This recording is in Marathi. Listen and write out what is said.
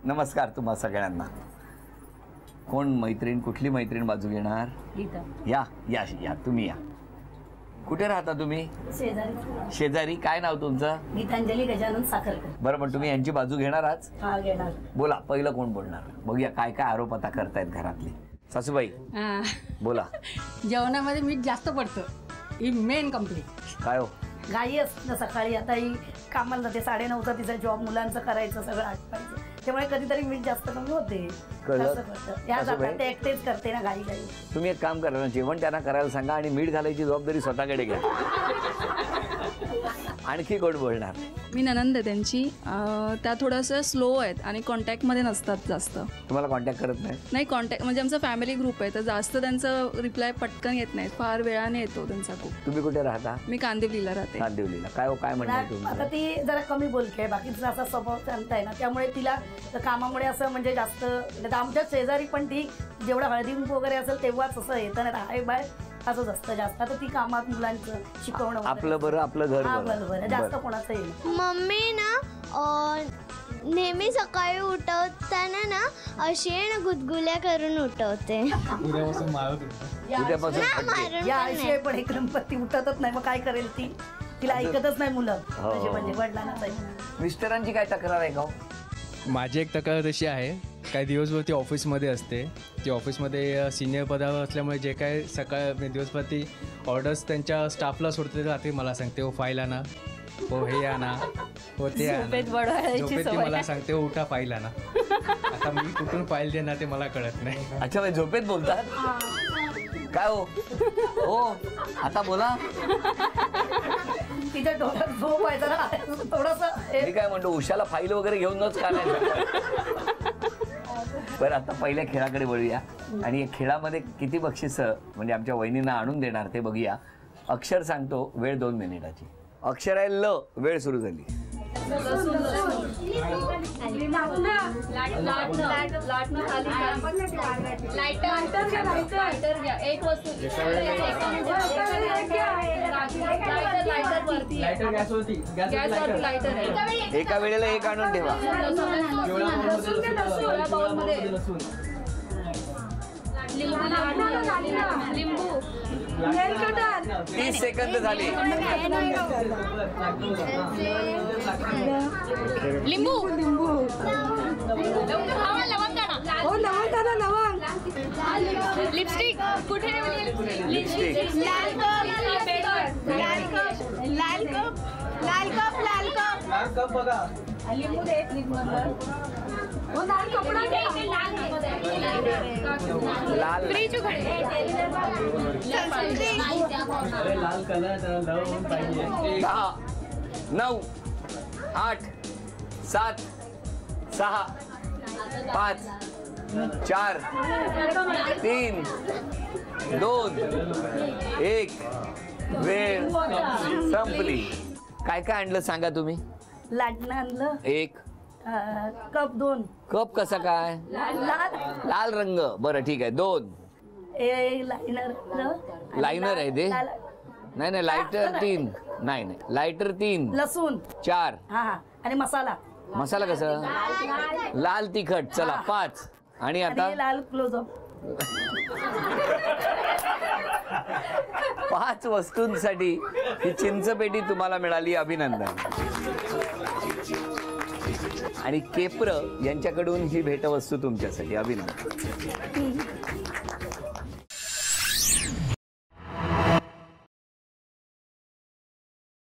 नमस्कार तुम्हा सगळ्यांना. कोण मैत्रीण, कुठली मैत्रीण बाजू घेणार? या या या तुम्ही या. कुठे राहता तुम्ही? शेजारी. शेजारी. काय नाव तुमचं? गीतांजली गजानन साखरकर. बरं, पण तुम्ही यांची बाजू घेणार आज? हा घेणार. बोला, पहिलं कोण बोलणार? बघूया काय काय आरोप आता करतायत घरातली. सासूबाई बोला. जेवणामध्ये मीठ जास्त पडतं, ही मेन कंप्लेंट. काय हो? घाई असतं सकाळी, आता ही कामाला जाते, 9:30चा तिचा जॉब, मुलांचं करायचं सगळं आटपायचं, त्यामुळे कधीतरी मीठ जास्त कमी होते. या जातात ते एकटेच करते ना घाई घाई. तुम्ही एक काम करा ना, जेवण त्यांना करायला सांगा आणि मीठ घालायची जबाबदारी स्वतःकडे घ्या. आणखी कोण बोलणार? मी ननंद आहे त्यांची. त्या थोडंसं स्लो आहेत आणि कॉन्टॅक्टमध्ये नसतात जास्त. तुम्हाला कॉन्टॅक्ट करत नाही कॉन्टॅक्ट म्हणजे आमचा फॅमिली ग्रुप आहे, तर जास्त त्यांचं रिप्लाय पटकन येत नाही, फार वेळाने येतो त्यांचा खूप. तुम्ही कुठे राहता? मी कांदिवलीला राहते. कांदिवलीला. काय हो, काय म्हणणार आता तुम्ही? ती जरा कमी बोलते, बाकीचा असा स्वभाव शांत आहे ना, त्यामुळे तिला कामामुळे असं म्हणजे जास्त. आमच्या शेजारी पण ती जेवढं हळदी कुंकू वगैरे असेल तेव्हाच असं येतं ना, हाय बाय असंच असतं जास्त. आता ती कामात मुलांचं शिकवणं, आपलं बरं आपलं घर बरं, जास्त कोणाचं येईल. मम्मी ना नेहमी सकाळी उठवताना ना शेण गुदगुल्या करून उठवते. याशिवाय पण एक गणपती उठतच नाही, मग काय करेल ती? तिला ऐकतच नाही मुलं, म्हणजे वडिलांना. मिस्टरांची काय तक्रार आहे का? माझी एक तक्रार तशी आहे, काही दिवसभर ती ऑफिसमध्ये असते. ती ऑफिसमध्ये सिनियर पदावर असल्यामुळे जे काय सकाळ दिवसभर ती ऑर्डर्स त्यांच्या स्टाफला सोडते, रात्री मला सांगते हो फाईल आणा, हो हे आणा, हो ते आणा. झोपेत ती मला सांगते हो उठा फाईल आणा. आता मी कुठून फाईल देणार ते मला कळत नाही. अच्छा, झोपेत बोलतात? काय हो? हो आता बोला. तिच्या डोक्यात झोप आहे जरा थोडंसं. मी काय म्हणतो, उशाला फाईल वगैरे घेऊनच का नाही? बरं, आता पहिल्या खेळाकडे वळूया. आणि या खेळामध्ये किती बक्षीस म्हणजे आमच्या वहिनींना आणून देणार ते बघूया. अक्षर सांगतो, वेळ 2 मिनिटाची. अक्षर आहे ल, वेळ सुरू झाली. एका वेळेला एक आणून ठेवा. लिंबू 30 सेकंद झाली. लिंबू लिपस्टिक कुठे लिपस्टिक. लाल फ्रीज उघडे. 10 9 8 7 6 5 4 3 2 1 वेळ संपली. काय काय आणलं सांगा तुम्ही? लाटणं आणलं 1 कप 2. कप कसा काय? लाल रंग. बरं ठीक आहे. 2 लायनर आहे ते? नाही नाही, लायटर 3. नाही नाही, लायटर 3. लसूण 4. हा आणि मसाला. मसाला कसा? लाल तिखट. चला 5. आणि आता लाल क्लोजअप. 5 वस्तूंसाठी ही चिंचपेटी तुम्हाला मिळाली. अभिनंदन. आणि केप्र यांच्याकडून ही भेटवस्तू तुमच्यासाठी. अभिनंदन.